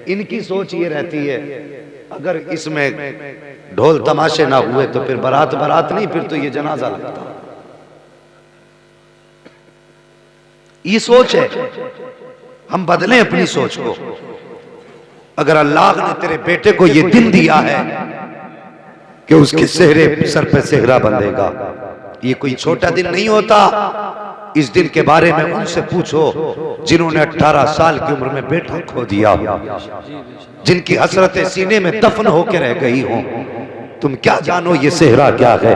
इनकी सोच ये रहती है अगर इसमें ढोल तमाशे ना हुए तो फिर बारात बारात नहीं, फिर तो ये जनाजा लगता। ये सोच है, हम बदलें अपनी सोच को। अगर अल्लाह ने तेरे बेटे को ये दिन दिया है कि उसके सेहरे सर पे सेहरा बंधेगा, ये कोई छोटा दिन नहीं होता। इस दिन के बारे में उनसे पूछो जिन्होंने 18 साल की उम्र में बेटा खो दिया, जिनकी हसरतें सीने में दफन होकर रह गई हों। तुम क्या जानो ये सेहरा क्या है।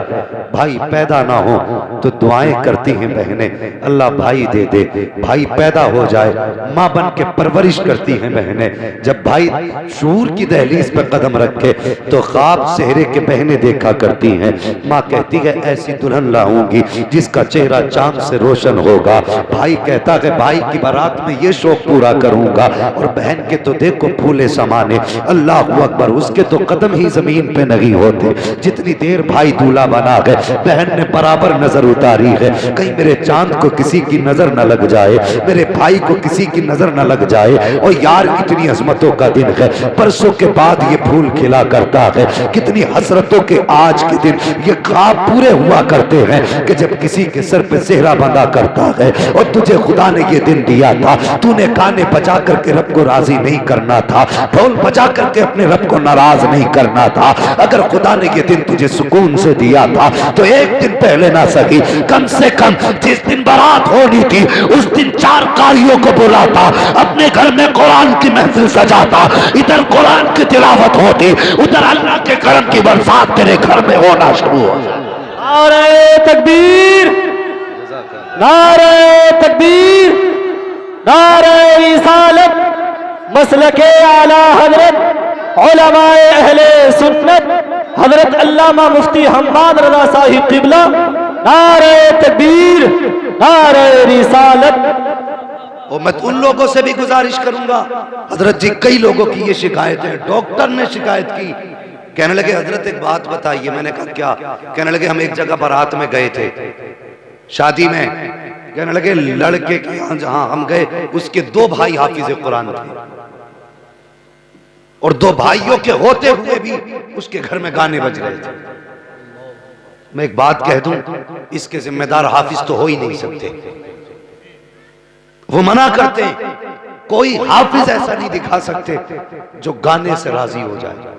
भाई पैदा ना हो तो दुआएं करती हैं बहनें, अल्लाह भाई दे दे। भाई पैदा हो जाए माँ बन के परवरिश करती हैं बहनें। जब भाई शूर की दहलीज पर कदम रखे तो ख्वाब सेहरे के बहनें देखा करती हैं। माँ कहती है ऐसी दुल्हन लाऊंगी जिसका चेहरा चांद से रोशन होगा। भाई कहता है भाई की बारात में ये शौक पूरा करूंगा। और बहन के तो देखो फूले समाने, अल्लाह अकबर, उसके तो कदम ही जमीन पे नहीं हो। जितनी देर भाई दूल्हा बना है बहन ने बराबर नजर उतारी है, कहीं मेरे चांद को किसी की नजर न लग जाए, मेरे भाई को किसी की नजर न लग जाए। और यार कितनी अजमतों का दिन है, परसों के बाद ये फूल खिला करता है। कितनी हसरतों के आज के दिन ये ख्वाब पूरे हुआ करते हैं कि जब किसी के सर पे सेहरा बंधा करता है। और तुझे खुदा ने ये दिन दिया था, तूने गाने बजा करके रब को राजी नहीं करना था, ढोल बजा करके अपने रब को नाराज नहीं करना था। अगर खुदा ने ये दिन तुझे सुकून से दिया था तो एक दिन पहले ना सकी, कम से कम जिस दिन बारात होनी थी उस दिन 4 कारियों को बुलाता, अपने घर में कुरान की महफिल सजाता, इधर कुरान की तिलावत होती, उधर अल्लाह के करम की बरसात तेरे घर में होना शुरू हो। नारे तकबीर, नारे तकबीर, नारे रिसालत, मसलके आला हजरत उलमाए अहले सुन्नत हजरत अल्लामा मुफ्ती हम्माद रजा साहिब क़िबला। नारे तकबीर, नारे रिसालत। और मैं उन लोगों से भी गुजारिश करूंगा, हजरत जी कई लोगों की ये शिकायत है, डॉक्टर ने शिकायत की, कहने लगे हजरत एक बात बताइए। मैंने कहा क्या? कहने लगे हम एक जगह बारात में गए थे, शादी में। कहने लगे लड़के के यहाँ जहां हम गए उसके 2 भाई हाफिज कुरान थे और 2 भाइयों के होते हुए भी उसके घर में गाने बज रहे थे। मैं एक बात कह दूं, इसके जिम्मेदार हाफिज तो हो ही नहीं सकते। वो मना करते हैं, कोई हाफिज ऐसा नहीं दिखा सकते जो गाने से राजी हो जाए।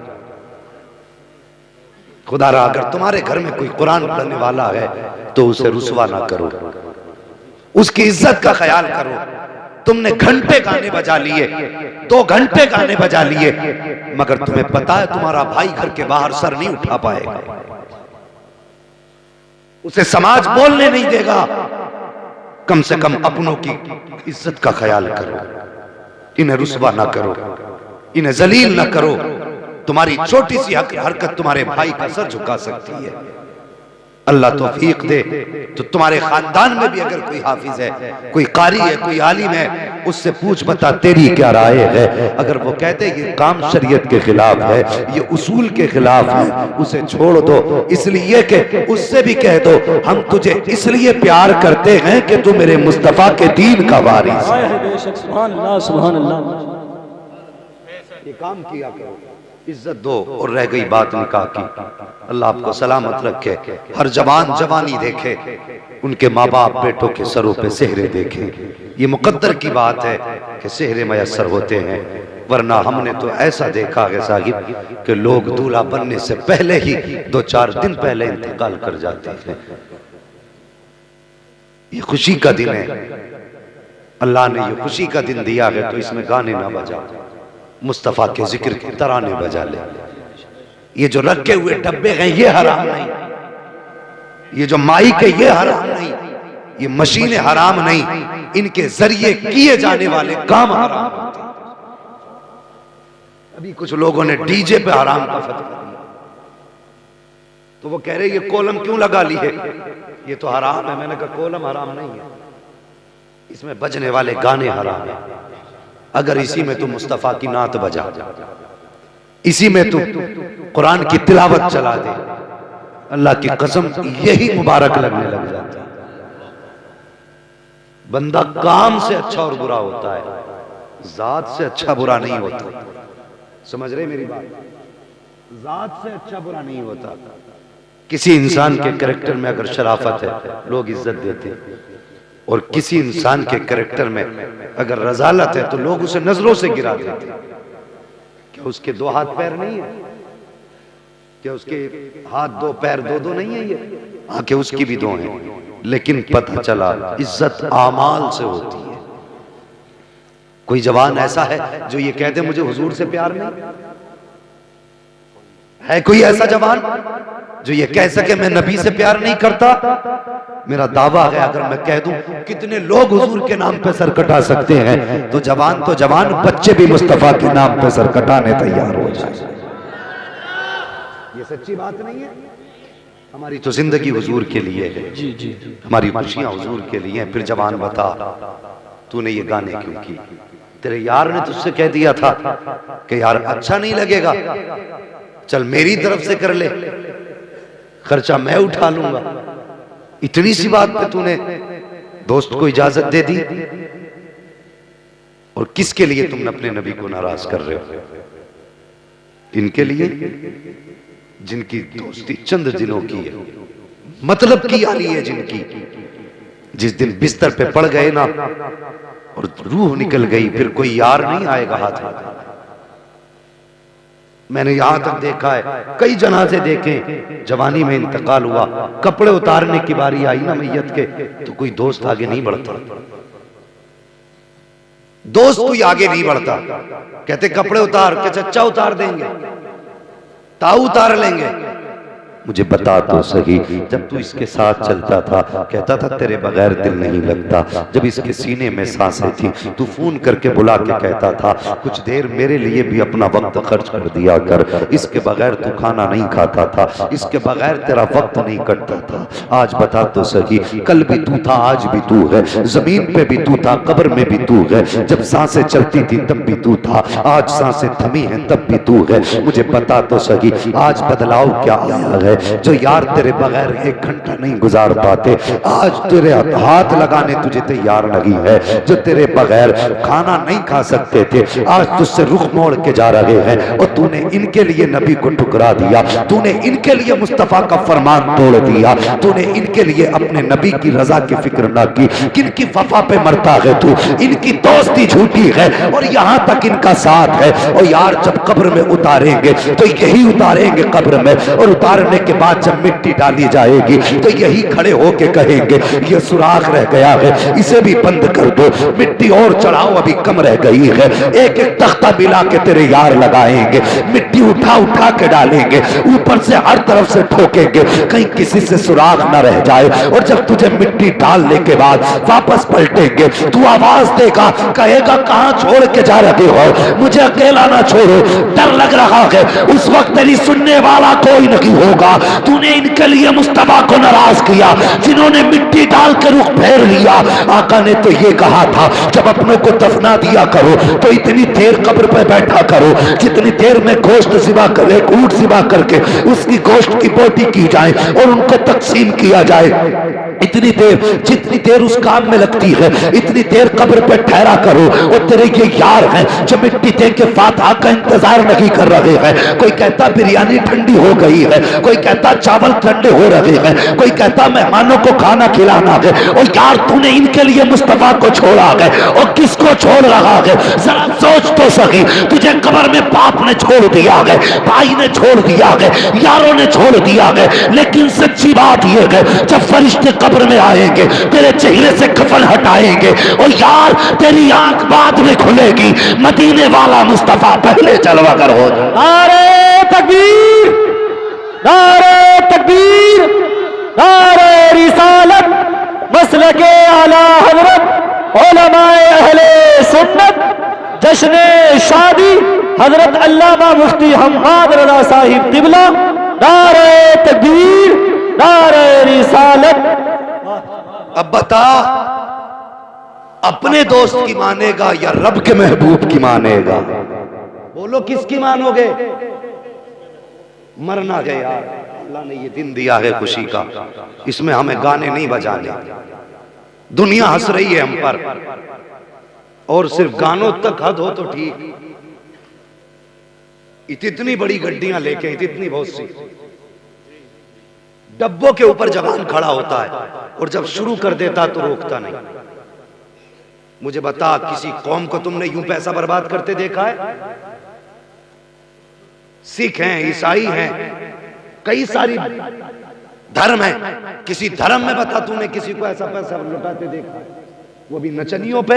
खुदारा अगर तुम्हारे घर में कोई कुरान पढ़ने वाला है तो उसे रुसवा ना करो, उसकी इज्जत का ख्याल करो। तुमने घंटे गाने बजा लिए, 2 घंटे गाने बजा लिए, मगर तुम्हें पता है तुम्हारा भाई घर के बाहर सर नहीं उठा पाएगा, उसे समाज बोलने नहीं देगा। कम से कम अपनों की इज्जत का ख्याल करो, इन्हें रुसवा ना करो, इन्हें जलील ना करो। तुम्हारी छोटी सी हरकत तुम्हारे भाई का सर झुका सकती है। अल्लाह तौफीक दे तो तुम्हारे खानदान में भी अगर कोई हाफिज है, कोई कारी है, कोई आलिम है, उससे पूछ बता तेरी क्या राय है। अगर वो कहते ये काम शरीयत के खिलाफ है, ये उसूल के खिलाफ है, उसे छोड़ दो। इसलिए कि उससे भी कह दो हम तुझे इसलिए प्यार करते हैं कि तू मेरे मुस्तफा के दीन का वारिस है। सुभान अल्लाह, सुभान अल्लाह। ये काम किया करो, इज्जत दो। और रह गई बात निकाह की, अल्लाह आपको सलामत रखे, हर जवान जवानी देखे, उनके माँ बाप बेटों के सरों पे सेहरे देखे। ये मुकद्दर की बात है कि सेहरे मयसर होते हैं, वरना हमने तो ऐसा देखा है साहिब कि लोग दूल्हा बनने से पहले ही 2-4 दिन पहले इंतकाल कर जाते हैं। ये खुशी का दिन है, अल्लाह ने ये खुशी का दिन दिया है तो इसमें गाने ना बजा, मुस्तफा के जिक्र के तराने बजा ले। ये जो रखे हुए डब्बे हैं ये हराम नहीं, ये जो माइक है ये हराम नहीं, ये मशीनें हराम नहीं, इनके जरिए किए जाने वाले काम हराम होते हैं। अभी कुछ लोगों ने डीजे पे हराम का फतवा दिया तो वो कह रहे ये कोलम क्यों लगा ली है, ये तो हराम है। मैंने कहा कोलम हराम नहीं है, इसमें बजने वाले गाने हराम है। अगर इसी में तू मुस्तफा की नात बजा, इसी में तू कुरान की तिलावत चला दे, अल्लाह की कसम यही मुबारक लगने लग जाता है। बंदा काम से अच्छा और बुरा होता है, जात से अच्छा बुरा नहीं होता। समझ रहे मेरी बात? जात से अच्छा बुरा नहीं होता। किसी इंसान के कैरेक्टर में अगर शराफत है लोग इज्जत देते हैं, और किसी इंसान के कैरेक्टर में अगर रजालत है तो लोग उसे नजरों से गिरा देते हैं। क्या उसके दो हाथ पैर नहीं है? क्या उसके हाथ दो पैर दो दो नहीं है? ये आंखें उसकी भी दो हैं, लेकिन पता चला इज्जत आमाल से होती है। कोई जवान ऐसा है जो ये कहते मुझे हुजूर से प्यार नहीं है? कोई ऐसा जवान जो ये कह सके मैं नबी से प्यार नहीं करता? मेरा दावा है अगर मैं कह दूं कितने लोग हुजूर के नाम पे सर कटा सकते हैं, तो जवान बच्चे भी मुस्तफा के नाम पे सर कटाने तैयार हो जाए। ये सच्ची बात नहीं है? हमारी तो जिंदगी हुजूर के लिए है, जी जी, हमारी खुशियां हुजूर के लिए हैं। फिर जवान बता, तूने ये गाने क्यों की? तेरे यार ने तुझसे कह दिया था कि यार अच्छा नहीं लगेगा, चल मेरी तरफ से कर ले, खर्चा मैं उठा लूंगा। इतनी सी बात पे तूने दोस्त को इजाजत दे दी। और किसके लिए तुम अपने नबी को नाराज कर रहे हो? इनके लिए जिनकी दोस्ती चंद दिनों की है, मतलब की यारी है जिनकी, जिस दिन बिस्तर पे पड़ गए ना और रूह निकल गई, फिर कोई यार नहीं आएगा हाथ में। मैंने यहां तक देखा है, कई जनाजे देखे, जवानी में इंतकाल हुआ, कपड़े उतारने की बारी आई ना मैयत के, तो कोई दोस्त आगे नहीं बढ़ता। दोस्त कोई आगे नहीं बढ़ता। कहते कपड़े उतार के, चच्चा उतार देंगे, ताऊ उतार लेंगे। मुझे बता तो सही, जब तू इसके साथ चलता था कहता था तेरे बगैर दिल नहीं लगता। जब इसके सीने में सांसें थी तू फोन करके बुला के कहता था कुछ देर मेरे लिए भी अपना वक्त खर्च कर दिया कर, इसके बगैर तू खाना नहीं खाता था, इसके बगैर तेरा वक्त नहीं कटता था। आज बता तो सही, कल भी तू था, आज भी तू है, जमीन पे भी तू था, कब्र में भी तू है। जब सांसें चलती थी तब भी तू था, आज सांसें थमी हैं तब भी तू है। मुझे बता तो सही, आज बदलाव क्या आया है? जो यार तेरे बगैर एक घंटा नहीं गुजार पाते, आज तेरे हाथ लगाने तुझे तैयार नहीं है। जो तेरे बगैर खाना नहीं खा सकते थे, आज तुझसे रुख मोड़ के जा रहे हैं। और तूने इनके लिए नबी को ठुकरा दिया, तूने इनके लिए मुस्तफा का फरमान तोड़ दिया, तूने इनके लिए अपने नबी की रजा की फिक्र ना की। किनकी वफा पे मरता है तू? इनकी दोस्ती झूठी है और यहां तक इनका साथ है। और यार जब कब्र में उतारेंगे तो यही उतारेंगे कब्र में, और उतारने के बाद जब मिट्टी डाली जाएगी तो यही खड़े होके कहेंगे ये सुराख रह गया है, इसे भी बंद कर दो, मिट्टी और चढ़ाओ, अभी कम रह गई है। एक एक तख्ता मिला के तेरे यार लगाएंगे, मिट्टी उठा उठा के डालेंगे, ऊपर से हर तरफ से ठोकेंगे, कहीं किसी से सुराख ना रह जाए। और जब तुझे मिट्टी डालने के बाद वापस पलटेंगे, तू आवाज देगा, कहेगा कहां छोड़ के जा रहे हो, मुझे अकेला ना छोड़ो, डर लग रहा है। उस वक्त तेरी सुनने वाला कोई नहीं होगा। तूने इनके लिए मुस्तफा को नाराज किया जिन्होंने मिट्टी डाल के रुख फेर लिया। आका ने तो ये कहा था जब अपनों को दफना दिया करो तो इतनी देर कब्र पर बैठा करो जितनी देर में गोश्त सिवा करे, ऊंट सिवा करके उसकी गोश्त की बोटी की जाए और उनको तकसीम किया जाए। इतनी देर जितनी देर उस काम में लगती है इतनी देर कब्र पर ठहरा करो। और तेरे ये यार हैं जो मिट्टी दे के फातहा का इंतजार नहीं कर रहे हैं। कोई कहता बिरयानी ठंडी हो गई है, कोई कहता चावल ठंडे हो रहे हैं, कोई कहता मेहमानों को खाना खिलाना है। और यार तूने इनके लिए मुस्तफा को छोड़ा है और किसको छोड़ रहा है? जरा सोच तो सही। तुझे कब्र में बाप ने छोड़ दिया है, भाई ने छोड़ दिया है, यारों ने छोड़ दिया है, लेकिन सच्ची बात यह है जब फरिश्ते कब्र में आएंगे तेरे चेहरे से कफन हटाएंगे और यार तेरी आंख बाद में खुलेगी। मदीने वाला मुस्तफा पहले जलवा कर हो जाए। नारे तकबीर, नारे तकबीर, नारे रिसालत, मसलके आला हजरत उलमाए अहले सुन्नत, जश्न शादी हजरत अल्लामा मुफ्ती हम्माद रजा साहिब तिबला। नारे तकबीर, नारे रिसालत। अब बता, अपने दोस्त की मानेगा या रब के महबूब की मानेगा? बोलो किसकी मानोगे? मरना है यार, अल्लाह ने ये दिन दिया है खुशी का, इसमें हमें गाने नहीं बजाने। दुनिया हंस रही है हम पर और सिर्फ गानों तक हद हो तो ठीक, इतनी बड़ी गड्डियां लेके इतनी बहुत सी, डब्बों के ऊपर जवान खड़ा होता है और जब शुरू कर देता तो रोकता नहीं। मुझे बता, किसी कौम को तुमने यूं पैसा बर्बाद करते देखा है? सिख हैं, ईसाई हैं, कई सारी धर्म है, किसी धर्म में बता तूने किसी को ऐसा पैसा लुटाते देखा? वो भी नचनियों पे।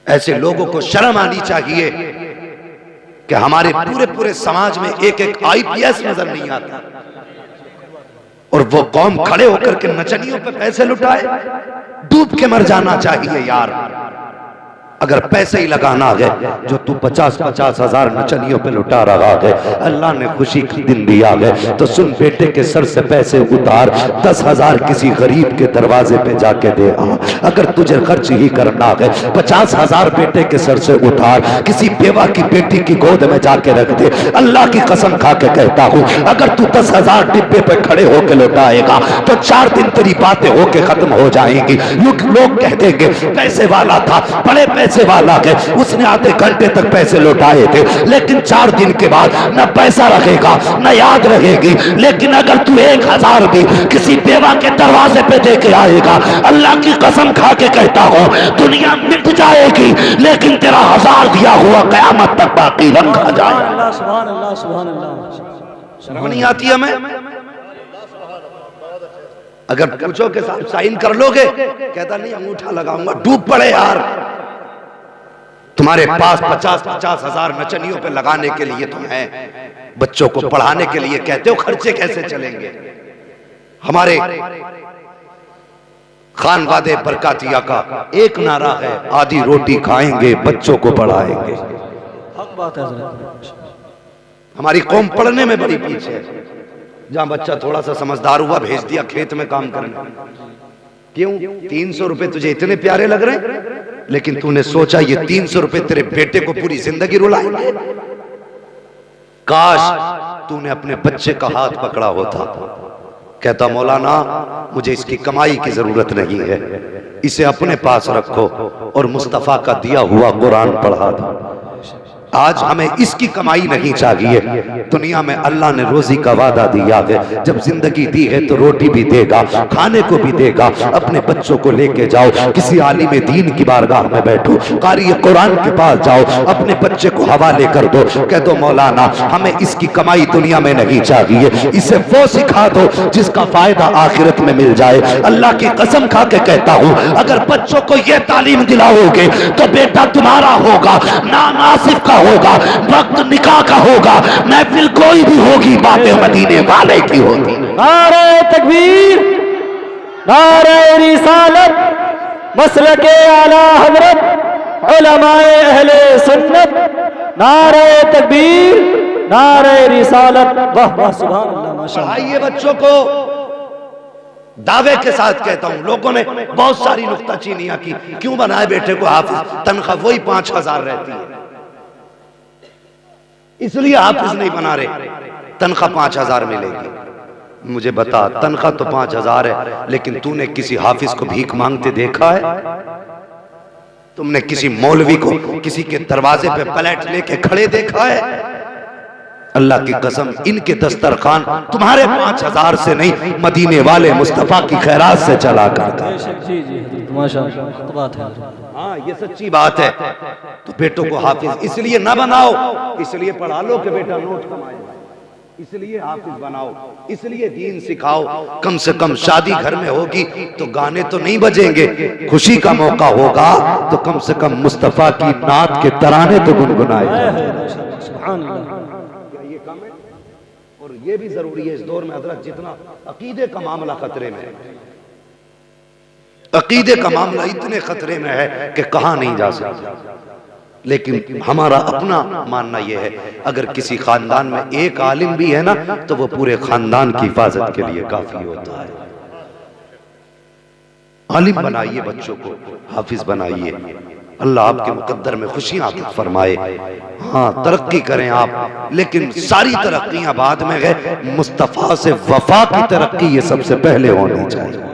ऐसे लोगों को शर्म आनी चाहिए कि हमारे पूरे पूरे समाज में एक एक IPS नजर नहीं आता और वो कौम खड़े होकर के नचनियों पे पैसे लुटाए। डूब के मर जाना चाहिए यार। अगर पैसे ही लगाना है जो तू 50-50 हजार नचनियों पे लुटा रहा है, अल्लाह ने खुशी का दिन दिया है तो सुन, बेटे के सर से पैसे उतार, 10,000 किसी गरीब के दरवाजे पे जाके दे आ। अगर तुझे खर्च ही करना है 50,000 बेटे के सर से उतार, किसी बेवा की बेटी की गोद में जाके रख दे। अल्लाह की कसम खा के कहता हूँ, अगर तू 10,000 डिब्बे पे खड़े होके लुटाएगा तो 4 दिन तेरी बातें होके खत्म हो जाएंगी। लोग कह देंगे पैसे वाला था, बड़े पैसे वाला है, उसने आधे घंटे तक पैसे लौटाए थे, लेकिन 4 दिन के बाद न पैसा रहेगा न याद रहेगी। लेकिन अगर तू 1,000 भी किसी बेवा के दरवाजे पे दे के आएगा, अल्लाह की कसम खा के कहता हूं, दुनिया मिट जाएगी लेकिन तेरा 1000 दिया हुआ कयामत तक बाकी रखा जाएगा। सुभान अल्लाह, सुभान अल्लाह। शर्म नहीं आती हमें? अगर पूछो के साथ साइन कर लोगे, कहता नहीं अंगूठा लगाऊंगा। डूब पड़े यार। तुम्हारे पास 50-50 हजार नचनियों पे लगाने के लिए तो है, बच्चों को पढ़ाने के लिए कहते हो, खर्चे कैसे चलेंगे? हमारे खान वादे बरकातिया का एक नारा है, आधी रोटी खाएंगे बच्चों को पढ़ाएंगे। हक बात है। हमारी कौम पढ़ने में बड़ी पीछे है। जहां बच्चा थोड़ा सा समझदार हुआ, भेज दिया खेत में काम करने। क्यों? 300 रुपए तुझे इतने प्यारे लग रहे हैं, लेकिन तूने सोचा ये 300 रुपए तेरे बेटे को पूरी जिंदगी रुलाएंगे? काश तूने अपने बच्चे का हाथ पकड़ा होता, कहता मौलाना मुझे इसकी कमाई की जरूरत नहीं है, इसे अपने पास रखो और मुस्तफा का दिया हुआ कुरान पढ़ा दो। आज हमें इसकी कमाई नहीं चाहिए। दुनिया में अल्लाह ने रोजी का वादा दिया है, जब जिंदगी दी है तो रोटी भी देगा, खाने को भी देगा। अपने बच्चों को लेके जाओ, किसी आलिम दीन की बारगाह में बैठो, कारी कुरान के पास जाओ, अपने बच्चे को हवाले कर दो, कह दो मौलाना हमें इसकी कमाई दुनिया में नहीं चाहिए, इसे वो सिखा दो जिसका फायदा आखिरत में मिल जाए। अल्लाह की कसम खा के कहता हूँ, अगर बच्चों को यह तालीम दिलाओगे तो बेटा तुम्हारा होगा, नाम आसिफ का होगा, वक्त निकाह का होगा, महफिल कोई भी होगी, बातें मदीने वाले की होगी। नारे तकबीर, नारे रिसालत, मसलके आला हजरत उलमाए अहले सुन्नत। नारे तकबीर, नारे रिसालत। वाह वाह, सुभान अल्लाह, माशाअल्लाह। पढ़ाइए बच्चों को। दावे के साथ कहता हूं, लोगों ने बहुत सारी नुक्ताचीनियां की, क्यों बनाए बेटे को हाफिज? तनख्वाह वही 5,000 रहती है, इसलिए हाफिज नहीं बना रहे, तनख्वाह 5,000 मिलेगी। मुझे बता, तनख्वाह तो 5,000 है, लेकिन तूने किसी हाफिज को भीख मांगते देखा है? तुमने किसी मौलवी को किसी के दरवाजे पे प्लेट लेके खड़े देखा है? अल्लाह की कसम, इनके दस्तरखान तुम्हारे 5,000 से नहीं, मदीने वाले मुस्तफा की खैरात से चला करता। जी जी, माशाअल्लाह, तो बात है। हाँ, ये सच्ची बात है। तो बेटों को हाफिज इसलिए ना बनाओ, इसलिए पढ़ा लो कि बेटा नोट कमाएगा, इसलिए हाफिज बनाओ, इसलिए दीन सिखाओ। कम से कम शादी घर में होगी तो गाने तो नहीं बजेंगे, खुशी का मौका होगा तो कम से कम मुस्तफा की नात के तराने तो गुनगुनाए। सुभान अल्लाह। ये कम है और ये भी जरूरी है इस दौर में हजरत, जितना अकीदे का मामला खतरे में है, अकीदे का मामला इतने खतरे में है कि कहा नहीं जा सकता। लेकिन हमारा अपना मानना यह है, अगर किसी खानदान में एक आलिम भी है ना, तो वो पूरे खानदान की हिफाजत के लिए काफी होता है। आलिम बनाइए बच्चों को, हाफिज बनाइए। अल्लाह आपके मुकद्दर में खुशियां फरमाए। हाँ, तरक्की करें आप, लेकिन सारी तरक्कियां बाद में है, मुस्तफा से वफा की तरक्की ये सबसे पहले होनी चाहिए।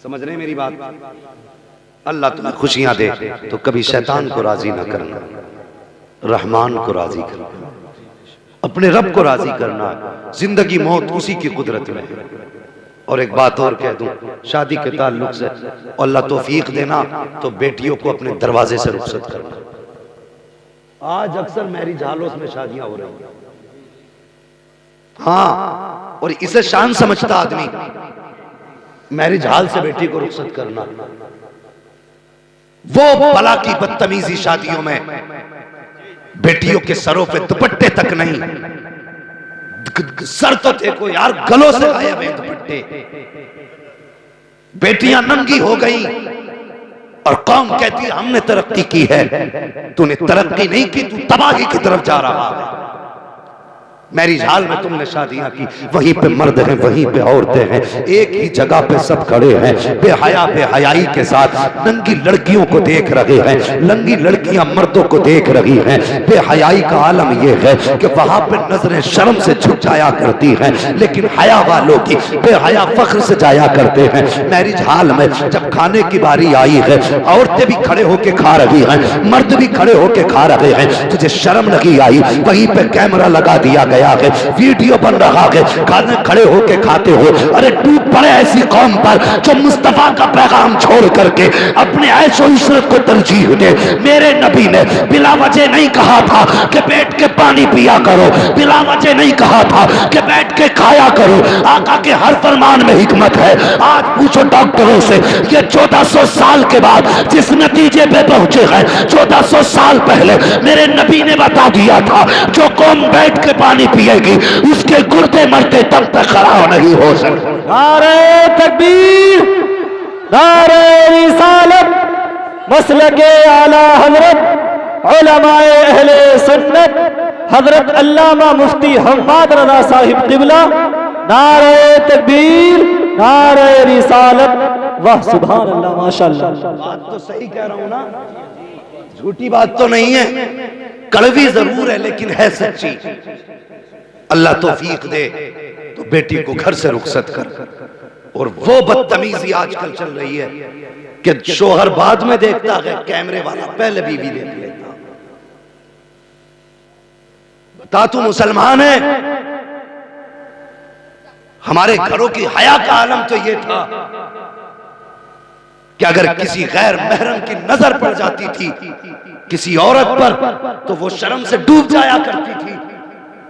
समझ रहे हैं मेरी बात? अल्लाह तुम्हें खुशियां दे तो कभी शैतान को राजी ना करना, रहमान को राजी करना, अपने रब को राजी करना। जिंदगी मौत उसी की कुदरत में है। और एक बात और कह दूं, शादी के ताल्लुक से अल्लाह तौफीक देना तो बेटियों को अपने दरवाजे से रुखसत करना। आज अक्सर मैरिज हालों में शादियां हो रही हैं, हाँ, और इसे शान समझता आदमी मैरिज हाल से बेटी को रुखसत करना। वो बला की बदतमीजी शादियों में बेटियों के सरों पे दुपट्टे तक नहीं, सर तो देखो यार, गलों से गायब है दुपट्टे। बेटियां नंगी हो गई और कौम कहती है हमने तरक्की की है। तूने तरक्की नहीं की, तू तबाही की तरफ जा रहा है। मैरिज हाल में तुमने शादियां की, वहीं पे मर्द हैं, वहीं पे औरतें हैं, एक ही जगह पे सब खड़े हैं, बेहया बेहयाई के साथ नंगी लड़कियों को देख रहे हैं, नंगी लड़कियां मर्दों को देख रही हैं। बेहयाई का आलम यह है कि वहां पे नजरें शर्म से झुक जाया करती हैं, लेकिन हया वालों की बेहया फख्र से जाया करते हैं। मैरिज हाल में जब खाने की बारी आई है, औरतें भी खड़े होके खा रही हैं, मर्द भी खड़े होके खा रहे हैं, तुझे शर्म नहीं आई? वहीं पे कैमरा लगा दिया गया है, वीडियो बन रहा है, खाने खड़े होके खाते हो। अरे टूट पड़े ऐसी कौम पर जो मुस्तफा का पैगाम छोड़ करके अपने ऐशो इशरत को तरजीह दे। मेरे नबी ने बिला वजह नहीं कहा था कि बैठ के पानी पिया करो, बिला वजह नहीं कहा था कि बैठ के खाया करो। आका के हर फरमान में हिकमत है। आज पूछो डॉक्टरों से, ये 1400 साल के बाद जिस नतीजे पे पहुंचे हैं, 1400 साल पहले मेरे नबी ने बता दिया था, जो कौम बैठ के पानी पिएगी उसके गुर्दे मरते तब तक खड़ा नहीं हो सकते। नारे तकबीर, नारे रिसालत, मसलके आला हजरत उलमाए अहले सुन्नत हजरत अल्लामा मुफ्ती हम्माद रज़ा साहिब क़िबला। नारे तकबीर, नारे रिसालत, वाह सुभान अल्लाह, माशाअल्लाह। बात तो सही कह रहा हूं ना, झूठी बात तो नहीं है, कड़वी जरूर है लेकिन है सच्ची। अल्लाह तौफीक दे तो बेटी को घर से रुखसत कर। और वो बदतमीजी आजकल चल रही है कि शोहर बाद में देखता है, कैमरे वाला पहले बीवी देख लेता। बता, तू मुसलमान है? हमारे घरों की हया का आलम तो ये था कि अगर किसी गैर महरम की नजर पड़ जाती थी किसी औरत पर तो वो शर्म से डूब जाया करती थी।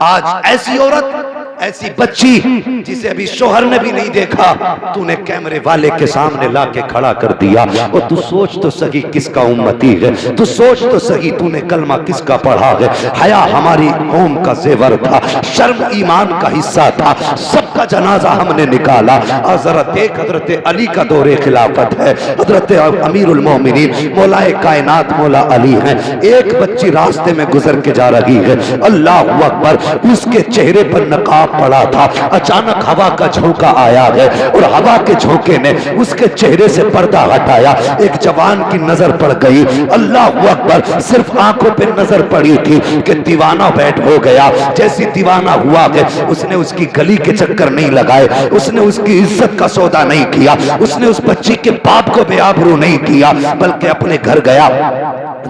आज ऐसी औरत, ऐसी बच्ची जिसे अभी शोहर ने भी नहीं देखा, तूने कैमरे वाले के सामने लाके खड़ा कर दिया। और तू सोच तो सही किसका उम्मती है, तू सोच तो सही तूने कलमा किसका पढ़ा है। हया हमारी कौम का जेवर था, शर्म ईमान का हिस्सा था, सबका जनाजा हमने निकाला। और जरा देख, हजरत अली का दौरे खिलाफत है, हजरत अमीरुल मोमिनीन मौलाए कायनात मौला अली हैं। एक बच्ची रास्ते में गुजर के जा रही है, अल्लाह अकबर, उसके चेहरे पर नकाब पड़ा था। अचानक हवा का झोंका आया है और हवा के झोंके ने उसके चेहरे से पर्दा हटाया। एक जवान की नजर पड़ गई, अल्लाह अकबर, सिर्फ आंखों पे नजर पड़ी थी कि दीवाना बैठ हो गया। जैसी दीवाना हुआ है, उसने उसकी गली के चक्कर नहीं लगाए, उसने उसकी इज्जत का सौदा नहीं किया, उसने उस बच्ची के बाप को बेआबरू नहीं किया, बल्कि अपने घर गया।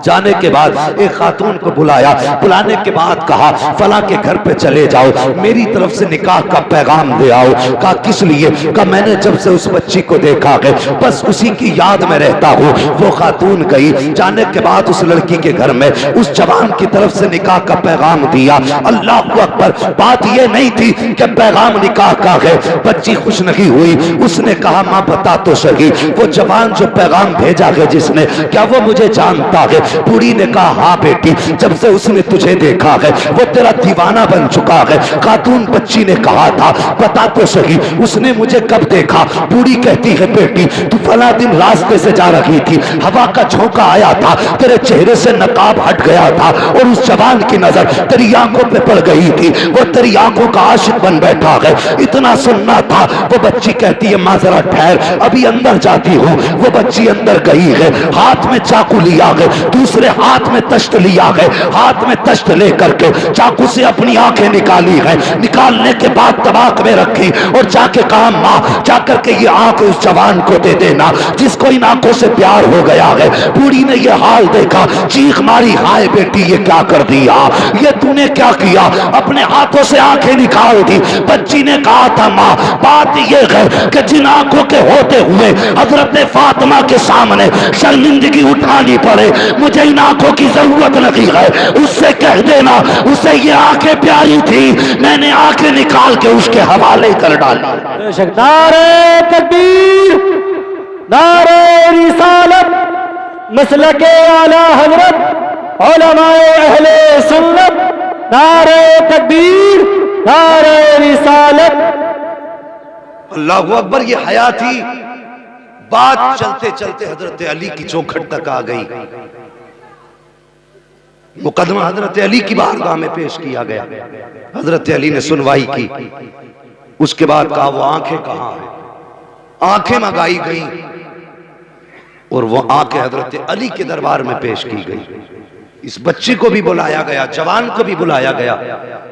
जाने के बाद एक खातून को बुलाया, बुलाने के बाद कहा फला के घर पे चले जाओ, मेरी तरफ से निकाह का पैगाम दे आओ। कहा किस लिए? कहा मैंने जब से उस बच्ची को देखा है बस उसी की याद में रहता हूँ। वो खातून गई, जाने के बाद उस लड़की के घर में उस जवान की तरफ से निकाह का पैगाम दिया। अल्लाह अकबर, बात ये नहीं थी कि पैगाम निकाह का है। बच्ची खुश नहीं हुई, उसने कहा माँ बता तो सही, वो जवान जो पैगाम भेजा है जिसने, क्या वो मुझे जानता है? बूढ़ी ने कहा हाँ बेटी, जब से उसने तुझे देखा है वो तेरा दीवाना बन चुका है। खातून बच्ची ने कहा था बता तो सही, उसने मुझे कब देखा? बूढ़ी कहती है बेटी तू फला दिन रास्ते से जा रही थी, हवा का झोंका आया था, तेरे चेहरे से नकाब हट गया था और उस जवान की नजर तेरी आंखों पे पड़ गई थी, वो तेरी आंखों का आशिक बन बैठा है। इतना सुनना था। वो बच्ची कहती है माँ जरा ठहर, अभी अंदर जाती हूँ। वो बच्ची अंदर गई है, हाथ में चाकू लिया है, दूसरे हाथ में तश्त लिया है, हाथ में तश्त लेकर के चाकू से अपनी आंखें निकाली है, निकालने के बाद तबाक में रखी और जाके कहा माँ जाकर के ये आंख उस जवान को दे देना जिसको इन आंखों से प्यार हो गया है। बूढ़ी ने ये हाल देखा, चीख मारी, हाय बेटी ये क्या कर दिया, ये तूने क्या किया, अपने हाथों से आंखें निकाल दी। बच्ची ने कहा था माँ बात ये है कि जिन आंखों के होते हुए हजरत फातिमा के सामने शर्मिंदगी उठानी पड़े, मुझे इन आंखों की जरूरत नहीं है, उससे कह देना उसे ये आंखें प्यारी थी, मैंने आंखें निकाल के उसके हवाले कर डाली। नारे तकबीर, नारे रिसालत, मसलके आला हजरत उलमाए अहले सुन्नत, नारे तकबीर, नारे रिसालत। अल्लाहु अकबर। ये हया थी। बात चलते चलते हजरत अली की चौखट तक आ गई। मुकदमा हजरत अली की बारगाह में पेश किया गया। हजरत अली ने सुनवाई की। उसके बाद कहा वो आंखें कहां हैं। आंखें मंगाई गई और वो आंखें हजरत अली के दरबार में पेश की गई। इस बच्ची को भी बुलाया गया, जवान को भी बुलाया गया।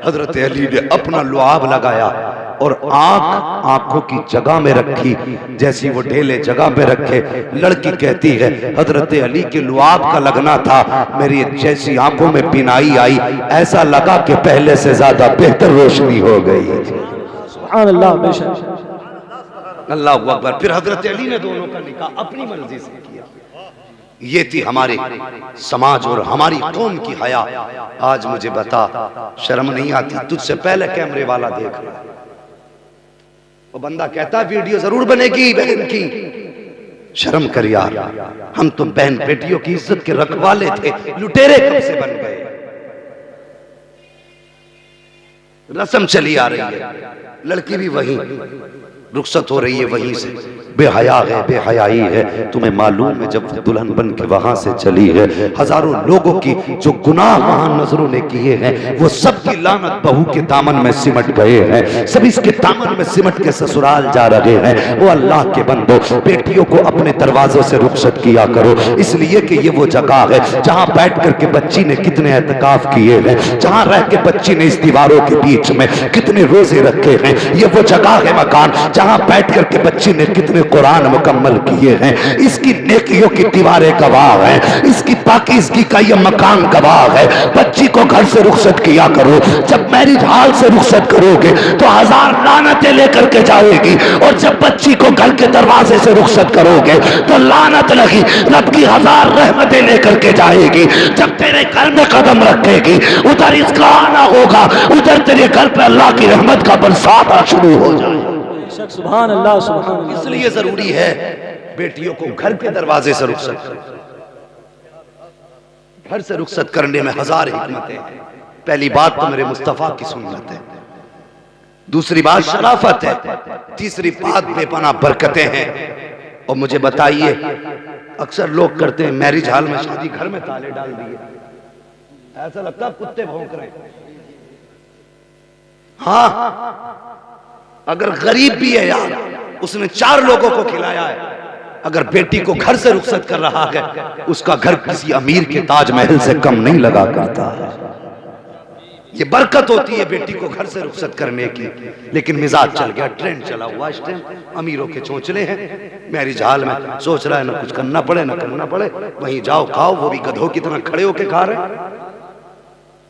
हजरत अली ने अपना लुआब लगाया और आंखों की जगह में रखी जैसी वो ढेले जगह पे रखे। लड़की कहती है हजरत अली के लुआब का लगना था, मेरी जैसी आंखों में बिनाई आई ऐसा लगा कि पहले से ज्यादा बेहतर रोशनी हो गई। अल्लाह अकबर। फिर हजरत अली ने दोनों का निकाह अपनी मर्जी से किया। ये थी हमारे समाज और हमारी कौम की हया। आज मुझे बता, शर्म नहीं आती? तुझसे पहले कैमरे वाला देख रहा है, वो बंदा कहता वीडियो जरूर बनेगी बहन की। शर्म कर यार, हम तो बहन बेटियों की इज्जत के रखवाले थे, लुटेरे कब से बन गए। रस्म चली आ रही है, लड़की भी वहीं, रुखसत हो रही है वहीं से। बेहया है, बेहयाई है। तुम्हें मालूम है जब दुल्हन बन के वहां से चली है, हजारों लोगों की जो गुनाह वहां नजरों ने किए हैं वो सब की लानत बहू के दामन में सिमट गए हैं। सब इसके दामन में सिमट के ससुराल जा रहे हैं। वो अल्लाह के बंदो, बेटियों को अपने दरवाजों से रुखसत किया करो, इसलिए कि ये वो जगह है जहां बैठ करके बच्ची ने कितने एहतिकाफ किए हैं, जहां रह के बच्ची ने इस दीवारों के बीच में कितने रोजे रखे हैं। ये वो जगह है, मकान, जहां बैठ करके बच्ची ने कितने कुरान मुकम्मल किए हैं। इसकी नेकियों की दीवारें गवाह हैं, इसकी पाकीज़गी का ये मकान गवाह है। बच्ची को घर से रुखसत किया करो। जब मैरिज हॉल से रुखसत करोगे तो 1000 लानतें लेकर के जाएगी, और जब बच्ची को घर के दरवाजे से रुखसत करोगे तो लानत नहीं, रब की 1000 रहमतें लेकर के जाएगी। जब तेरे घर में कदम रखेगी उधर इसका आना होगा, उधर तेरे घर पे अल्लाह की रहमत का बरसात शुरू हो जाए। सुभान अल्लाह, सुभान अल्लाह। इसलिए जरूरी है बेटियों को घर के दरवाजे से रुखसत, घर से रुखसत करने में 1000 हिकमतें हैं। पहली बात तो मेरे मुस्तफा की सुन्नत है, दूसरी बात शराफत है, तीसरी बात बेपनाह बरकतें हैं। और मुझे बताइए, अक्सर लोग करते हैं मैरिज हॉल में शादी, घर में ताले डाल दिए, ऐसा लगता है कुत्ते भौंक रहे हैं। हाँ, अगर गरीब भी है यार, उसने 4 लोगों को खिलाया है, अगर बेटी को घर से रुखसत कर रहा है, उसका घर किसी अमीर के ताजमहल से कम नहीं लगा करता है। ये बरकत होती है बेटी को घर से रुखसत करने की। लेकिन मिजाज चल गया, ट्रेंड चला हुआ इस टाइम, अमीरों के चोंचले हैं। मैरिज हॉल में सोच रहा है ना कुछ करना पड़े ना करना पड़े, वहीं जाओ खाओ, वो भी गधों की तरह खड़े होके खा रहे हैं।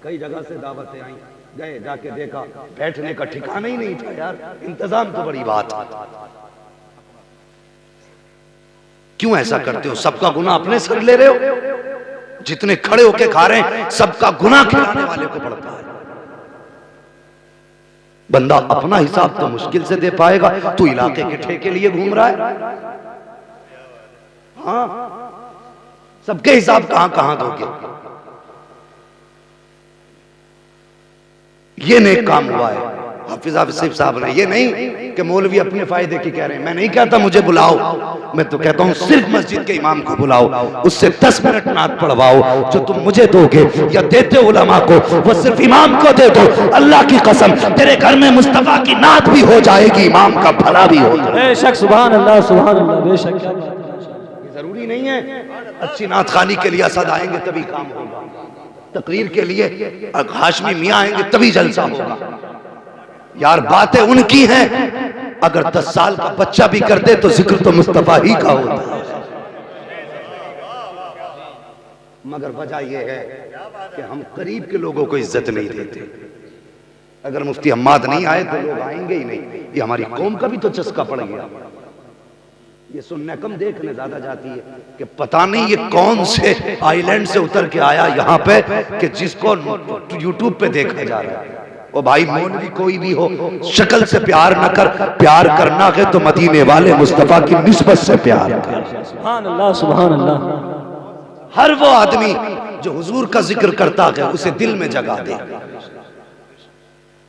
कई जगह से दावतें आई, गए, जाके देखा बैठने का ठिकाना ही नहीं था यार। इंतजाम तो बड़ी बात। क्यों ऐसा करते हो? सबका गुनाह अपने सर ले रहे हो। जितने खड़े होके खा रहे हैं सबका गुनाह खिलाने वाले को पड़ता है। बंदा अपना हिसाब तो मुश्किल से दे पाएगा, तू इलाके के ठेके लिए घूम रहा है। हाँ, सबके हिसाब कहां कहां दोगे? ये नेक काम हुआ है हाफिज आसिफ साहब ने। ये नहीं कि मौलवी अपने फायदे की कह रहे हैं। मैं नहीं कहता मुझे बुलाओ, मैं तो कहता हूं सिर्फ मस्जिद के इमाम को बुलाओ, उससे 10 मिनट नात पढ़वाओ। जो तुम मुझे दोगे या देते हो उलमा को, वो सिर्फ इमाम को दे दो। अल्लाह की कसम, तेरे घर में मुस्तफा की नात भी हो जाएगी, इमाम का भला भी हो जाएगा। बेशक, सुभान अल्लाह, सुभान अल्लाह, बेशक। जरूरी नहीं है अच्छी नात खानी के लिए असद आएंगे तभी काम होगा, तकरीर के लिए हाशमी मियाँ आएंगे तभी जलसा होगा। यार बातें उनकी हैं, अगर 10 साल का बच्चा भी कर दे तो जिक्र तो मुस्तफा ही का होता है। मगर वजह यह है कि हम करीब के लोगों को इज्जत नहीं देते। अगर मुफ्ती हम्माद नहीं आए तो लोग आएंगे ही नहीं। ये हमारी कौम का भी तो चस्का पड़ गया। ये सुनने कम देखने ज्यादा जाती है कि पता नहीं ये कौन से आइलैंड से उतर के आया यहाँ पे कि जिसको यूट्यूब पे देखा जा रहा है। ओ भाई मौलवी कोई भी हो, शक्ल से प्यार न कर, प्यार करना है तो मदीने वाले मुस्तफा की निस्बत से प्यार कर। सुभान अल्लाह, सुभान अल्लाह। हर वो आदमी जो हुजूर का जिक्र करता है उसे दिल में जगा दे,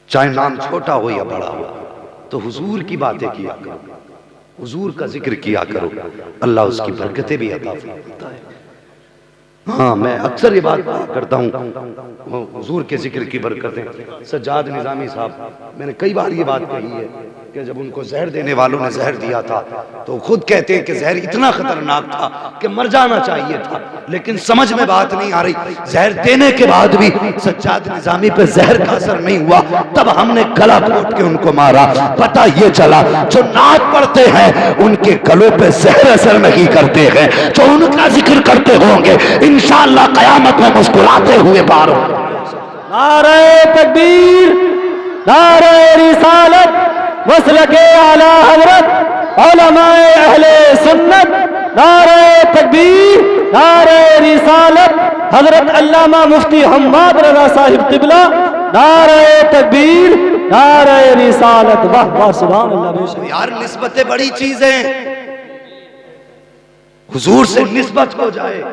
चाहे नाम छोटा हो या बड़ा हो, तो हुजूर की बातें किया करो, हुजूर का जिक्र किया करो, अल्लाह उसकी बरकतें भी अता फरमाता है। हाँ, मैं अक्सर ये बात करता हूँ हुजूर के जिक्र की बरकतें। सज्जाद निजामी साहब, मैंने कई बार ये बात कही है कि जब उनको जहर देने वालों ने जहर दिया था तो खुद कहते हैं कि जहर इतना खतरनाक था कि मर जाना चाहिए था, लेकिन समझ में बात नहीं आ रही। जहर देने के बाद भी सज्जाद निजामी पे जहर का असर नहीं हुआ, तब हमने गला घोट के उनको मारा। पता ये चला जो नात पढ़ते हैं उनके गलों पे जहर असर नहीं करते हैं, जो उनका जिक्र करते होंगे इंशाअल्लाह कयामत में मुस्कुराते हुए पार होंगे। नारे तकबीर, नारे रिसालत, मसलके आला हजरत उलमाए अहले सुन्नत। नारे तकबीर, नारे रिसालत, हजरत अल्लामा मुफ्ती हम्माद रज़ा साहिब क़िबला। नारे तकबीर, नारे रिसालत। वाह वाह, सुभान अल्लाह। बेशक यार निस्बतें बड़ी चीज हैं। हुजूर से निस्बत हो जाए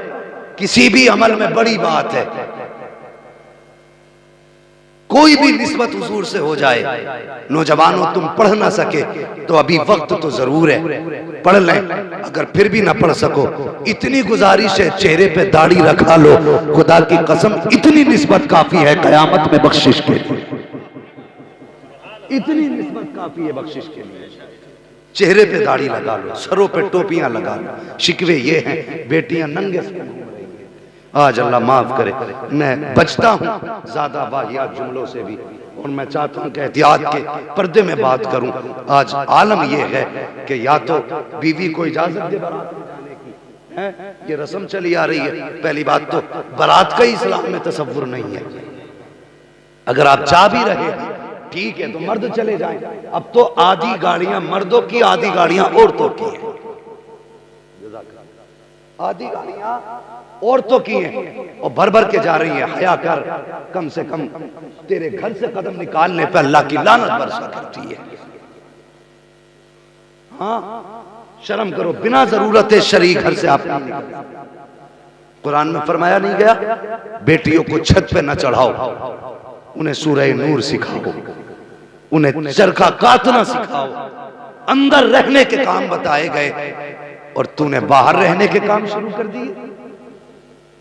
किसी भी अमल में बड़ी बात है। कोई भी निस्बत हुजूर से हो जाए। नौजवानों, तुम पढ़ ना सके तो अभी वक्त तो जरूर है, पढ़ लें। अगर फिर भी ना पढ़ सको, इतनी गुजारिश है चेहरे पे दाढ़ी रखा लो, खुदा की कसम इतनी निस्बत काफी है कयामत में बख्शिश के लिए। इतनी निस्बत काफी है बख्शिश के लिए। चेहरे पे दाढ़ी लगा लो, सरों पे टोपियां लगा लो। शिकवे ये हैं बेटियां नंगे से घूम रही हैं। आज अल्लाह माफ करे, मैं बचता हूं ज्यादा वाहियात जुमलों से भी, और मैं चाहता हूं कि एहतियात के पर्दे में बात करूं। आज आलम यह है कि या तो बीवी को इजाजत दे बारात में जाने की, है ये रस्म चली आ रही है। पहली बात तो बारात का ही इस्लाम में तसव्वुर नहीं है। अगर आप जा भी रहे हैं ठीक है तो मर्द चले जाएं। अब तो आधी गाड़ियां मर्दों की, आधी गाड़ियां औरतों की हैं। आधी गाड़ियां औरतों की हैं और भर भर के जा रही हैं। हया कर, कम से कम तेरे घर से कदम निकालने पर अल्लाह की लानत बरसा करती है। हाँ, शर्म करो, बिना जरूरत शरीक घर से आप नहीं निकलते। कुरान में फरमाया नहीं गया बेटियों को छत पे न चढ़ाओ, उन्हें सूरह नूर सिखाओ, उन्हें चरखा काटना सिखाओ। अंदर रहने के काम बताए गए और तूने बाहर रहने के काम शुरू कर दिए।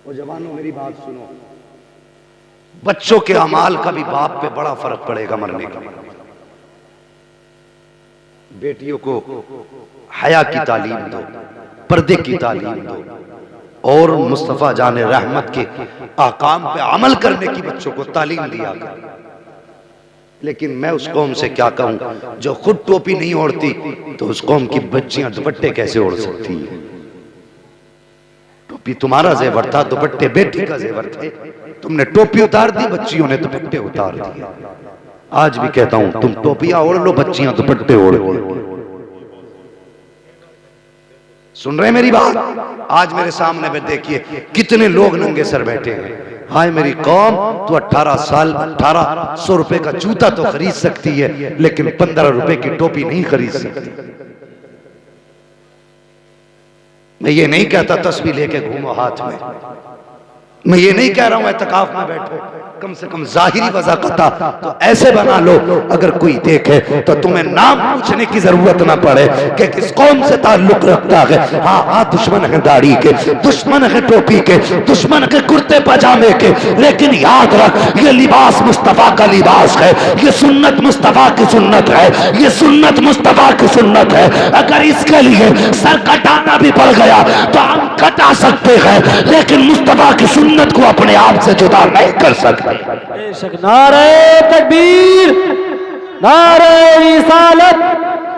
वो जवानों मेरी बात सुनो, बच्चों के अमाल का भी बाप पे बड़ा फर्क पड़ेगा मरने का। बेटियों को हया की तालीम दो, पर्दे की तालीम दो, और मुस्तफा जाने रहमत के आकाम पे अमल करने की बच्चों को तालीम दिया कर। लेकिन मैं उस कौम से क्या कहूं जो खुद टोपी नहीं ओढ़ती, तो उस कौम की बच्चियां दुपट्टे कैसे ओढ़ सकती है? टोपी तुम्हारा जेवर था, दुपट्टे बेटी का जेवर थे। तुमने टोपी उतार दी, बच्चियों ने दुपट्टे उतार दिए। आज भी कहता हूं तुम टोपियां ओढ़ लो, बच्चियां दुपट्टे ओढ़ लो। सुन रहे मेरी बात? आज मेरे सामने में देखिए कितने लोग नंगे सर बैठे हैं। हाय मेरी कौम, तो 18 साल 1800 रुपए का जूता तो खरीद सकती है, लेकिन 15 रुपए की टोपी नहीं खरीद सकती। मैं ये नहीं कहता तस्वीर लेके घूमो हाथ में, मैं ये नहीं कह रहा हूं एतकाफ में बैठो, कम से कम जाहिरी वज़ाक़ता तो ऐसे बना लो अगर कोई देखे तो तुम्हें नाम पूछने की जरूरत ना पड़े कि किस कौम से ताल्लुक रखता है। हाँ हाँ, दुश्मन है दाढ़ी के, दुश्मन है टोपी के, दुश्मन के कुर्ते पजामे के, लेकिन याद रख ये लिबास मुस्तफा का लिबास है, ये सुन्नत मुस्तफा की सुन्नत है, ये सुन्नत मुस्तफा की सुन्नत है। अगर इसके लिए सर कटाना भी पड़ गया तो हम कटा सकते हैं, लेकिन मुस्तफा की सुन्नत को अपने आप से जुदा नहीं कर सकते। बेशक। नारे तकबीर, नारे रिसालत,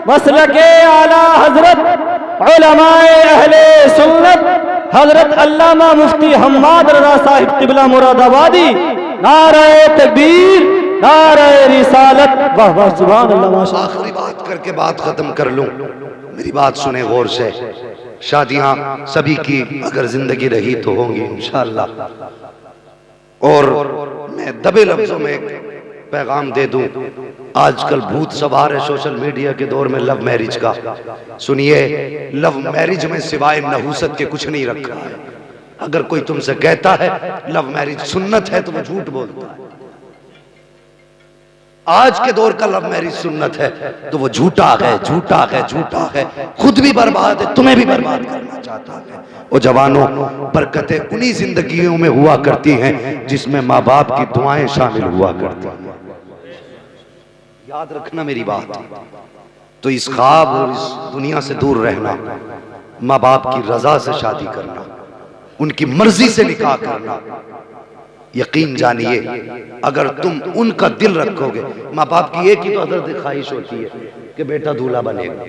मसलके आला हजरत उलमाए अहले सुन्नत हजरत अल्लामा मुफ्ती हम्माद रज़ा साहिब क़िबला मुरादाबादी। नारे तकबीर, नारे रिसालत। वाह वाह, सुभान अल्लाह, माशाअल्लाह। आखिरी बात करके बात खत्म कर लूं, मेरी बात सुने गौर से। शादियां सभी की अगर जिंदगी रही तो होंगी इंशाअल्लाह, और मैं दबे लफ्जों में एक पैगाम दे दूं। आजकल भूत सवार है सोशल मीडिया के दौर में लव मैरिज का। सुनिए, लव मैरिज में सिवाय नहूसत के कुछ नहीं रखा है। अगर कोई तुमसे कहता है लव मैरिज सुन्नत है तो वो झूठ बोलता है। आज के दौर का लव मैरिज सुन्नत है तो वो झूठा है, झूठा है, झूठा है। खुद भी बर्बाद है, तुम्हें भी बर्बाद करना चाहता है। वो जवानों, बरकतें उन्हीं जिंदगियों में हुआ करती हैं जिसमें माँ बाप की दुआएं शामिल हुआ करती हैं। याद रखना मेरी बात। तो इस ख्वाब और इस दुनिया से दूर रहना, माँ बाप की रजा से शादी करना, उनकी मर्जी से निकाह करना। यकीन जानिए, अगर तुम उनका दिल रखोगे, माँ बाप की एक ही तो हजरत ख्वाहिश होती है कि बेटा दूल्हा बनेगा,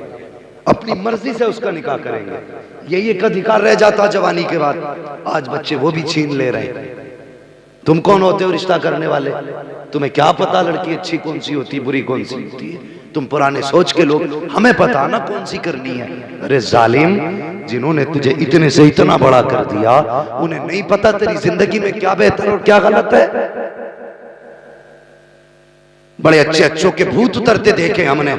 अपनी मर्जी से उसका निकाह करेंगे। यही एक अधिकार रह जाता जवानी के बाद। आज बच्चे वो भी छीन ले रहे हैं। तुम कौन होते हो रिश्ता करने वाले? तुम्हें क्या पता लड़की अच्छी कौन सी होती है, बुरी कौन सी होती है? तुम पुराने सोच के लोग, हमें पता ना कौन सी करनी है। अरे जालिम, जिन्होंने तुझे इतने से इतना बड़ा कर दिया, उन्हें नहीं पता तेरी जिंदगी में क्या बेहतर और क्या गलत है। बड़े अच्छे अच्छों के भूत उतरते देखे हमने।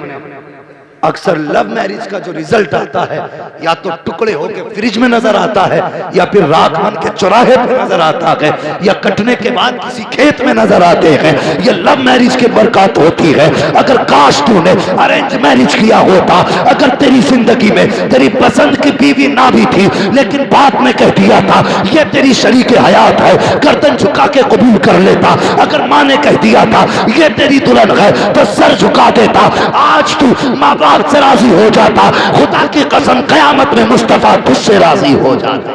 अक्सर लव मैरिज का जो रिजल्ट आता है, या तो टुकड़े होकर फ्रिज में नजर आता है, या फिर राख बन के चौराहे पे नजर आता है, या कटने के बाद किसी खेत में नजर आते हैं। ये लव मैरिज की बरकत होती है। अगर काश तूने अरेंज मैरिज किया होता, अगर तेरी जिंदगी में तेरी पसंद की बीवी ना भी थी, लेकिन बात में कह दिया था ये तेरी शरीके हयात है, गर्दन झुका के कबूल कर लेता। अगर माँ ने कह दिया था ये तेरी दुल्हन है, तो सर झुका देता। आज तू माँ बाप से राजी हो जाता। खुदा की कसम, कयामत में मुस्तफा तुझसे राजी हो जाता।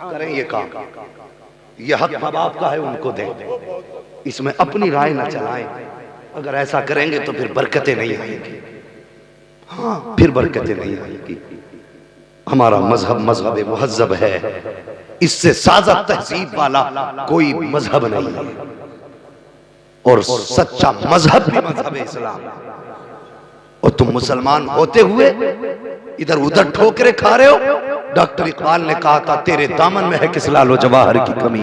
करें ये काम, ये हक माँ बाप का है, उनको दें। इसमें अपनी राय न चलाएं। अगर ऐसा करेंगे तो फिर बरकतें नहीं आएंगी। हाँ, फिर बरकतें नहीं आएंगी। हमारा मजहब मजहब मुहज्जब है। इससे साजा तहजीब वाला कोई मजहब नहीं है, और सच्चा मजहब भी मजहब इस्लाम। और तुम मुसलमान होते हुए इधर उधर ठोकरे खा रहे हो। डॉक्टर इकबाल ने कहा था, तेरे दामन में है किस लालो जवाहर की कमी,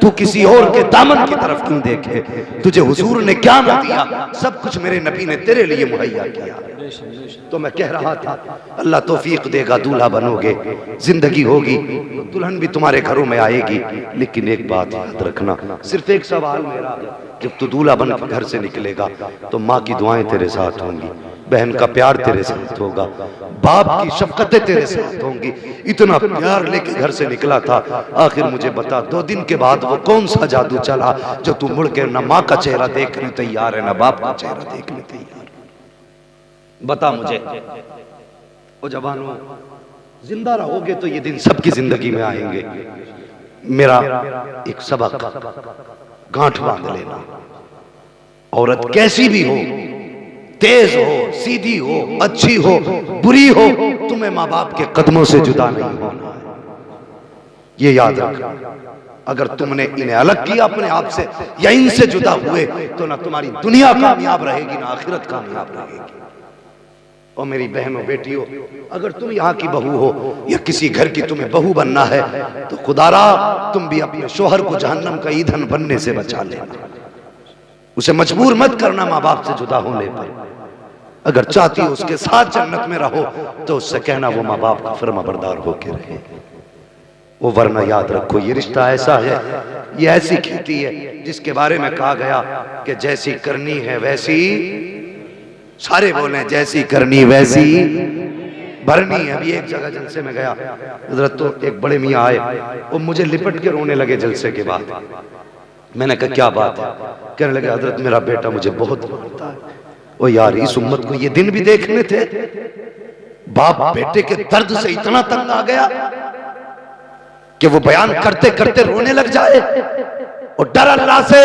तू किसी और के दामन की तरफ क्यों देखे। तुझे हुजूर ने क्या ना दिया, सब कुछ मेरे नबी ने तेरे लिए मुहैया किया। तो मैं कह रहा था, अल्लाह तौफीक देगा, दूल्हा बनोगे, जिंदगी होगी, दुल्हन भी तुम्हारे घरों में आएगी। लेकिन एक बात याद रखना, सिर्फ एक सवाल मेरा, जब तू दूल्हा बन के घर से निकलेगा तो माँ की दुआएं तेरे साथ होंगी, बहन का प्यार तेरे साथ होगा, बाप की शफकतें तेरे साथ होंगी। इतना प्यार लेके घर से निकला था, आखिर मुझे बता, 2 दिन के बाद वो कौन सा जादू चला जो तू मुड़ के न माँ का चेहरा देखने तैयार है, न बाप का चेहरा देखने तैयार। बता मुझे। ओ जवानों, जिंदा रहोगे तो ये दिन सबकी जिंदगी में आएंगे। मेरा एक सबक, गांठ बांध लेना। औरत कैसी भी हो, तेज हो, सीधी हो, अच्छी हो, बुरी हो, तुम्हें माँ बाप के कदमों से जुदा नहीं होना है। ये याद रखना। अगर तुमने इन्हें अलग किया अपने आप से, या इनसे जुदा हुए, तो ना तुम्हारी दुनिया कामयाब रहेगी, ना आखिरत कामयाब रहेगी। और मेरी बहनों बेटियों, अगर तुम यहाँ की बहू हो या किसी घर की तुम्हें बहू बनना है, तो खुदारा तुम भी अपने शोहर को जहन्नम का ईंधन बनने से बचा लेना। उसे मजबूर मत करना माँ बाप से जुदा होने पर। अगर चाहती हो उसके साथ जन्नत में रहो, तो उससे कहना वो माँ बाप का फर्माबरदार होके रहे। वो वरना याद रखो ये रिश्ता ऐसा है, ये ऐसी खेती है जिसके बारे में कहा गया कि जैसी करनी है वैसी, सारे बोले जैसी करनी वैसी भरनी है। अभी एक जगह जलसे में गया हजरत, तो एक बड़े मियाँ आए, वो मुझे लिपट के रोने लगे जलसे के बाद। मैंने कहा क्या बात है? कहने लगे हजरत मेरा बेटा मुझे बहुत मारता है। ओ यार इस उम्मत को ये दिन भी देखने थे, बाप बेटे के दर्द से इतना तंग आ गया कि वो बयान करते करते रोने लग जाए। और डर अल्लाह से,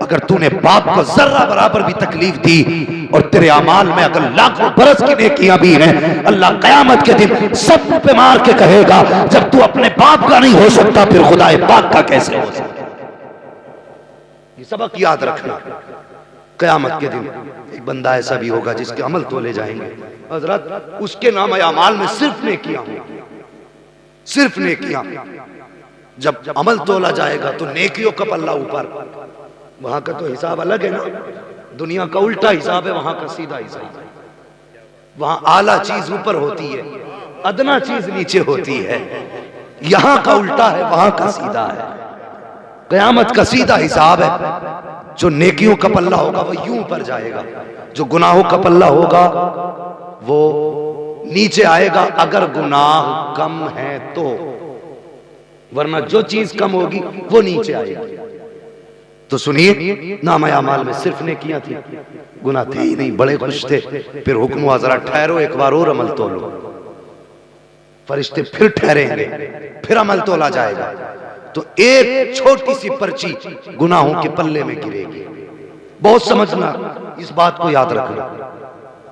अगर तूने बाप को जर्रा बराबर भी तकलीफ दी और तेरे अमाल में अगर लाखों बरस की नेकियां भी हैं, अल्लाह कयामत के दिन सब पे मार के कहेगा जब तू अपने बाप का नहीं हो सकता फिर खुदाए पाक का कैसे हो सकता। ये सबक याद रखना। कयामत के दिन एक बंदा ऐसा भी होगा जिसके अमल तोले जाएंगे हजरत, उसके नाम अमाल में सिर्फ नेकियां होंगी, सिर्फ नेकियां। जब अमल तोला जाएगा तो नेकियों का पल्ला ऊपर, वहां का तो हिसाब अलग है ना, दुनिया का उल्टा हिसाब है, वहां का सीधा हिसाब है। वहां आला चीज ऊपर होती है, अदना चीज नीचे होती है। यहां का उल्टा है, वहां का सीधा है। कयामत का सीधा हिसाब है, जो नेकियों का पल्ला होगा वो यूं ऊपर जाएगा, जो गुनाहों का पल्ला होगा वो नीचे आएगा अगर गुनाह कम है तो, वरना जो चीज कम होगी वो नीचे आएगी। तो सुनिए, नाम अमाल में सिर्फ नेकियां थी, गुनाह थे ही नहीं, बड़े खुश थे। फिर हुक्म हुआ जरा ठहरो एक बार और अमल तोलो। फरिश्ते फिर ठहरेंगे, फिर अमल तोला जाएगा। तो एक छोटी सी पर्ची गुनाहों के पल्ले में गिरेगी। बहुत समझना, इस बात को याद रखना,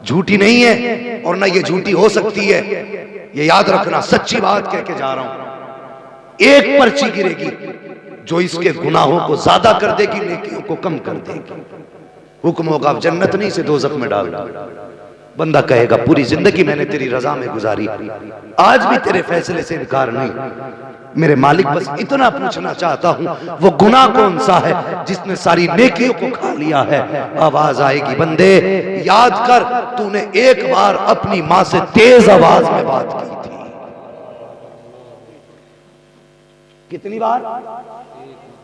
झूठी नहीं है और ना ये झूठी हो सकती है, ये याद रखना, सच्ची बात कह के जा रहा हूं। एक पर्ची गिरेगी जो इसके गुनाहों को ज्यादा कर देगी, नेकियों को कम कर देगी। हुक्म होगा अब जन्नत नहीं से दोज़ख में डाल। बंदा कहेगा पूरी जिंदगी मैंने तेरी रजा में गुजारी, आज भी तेरे फैसले से इनकार नहीं। मेरे मालिक बस इतना पूछना चाहता हूं, वो गुनाह कौन सा है जिसने सारी नेकियों को खा लिया है। आवाज आएगी, बंदे याद कर, तूने एक बार अपनी मां से तेज आवाज में बात की थी। कितनी बार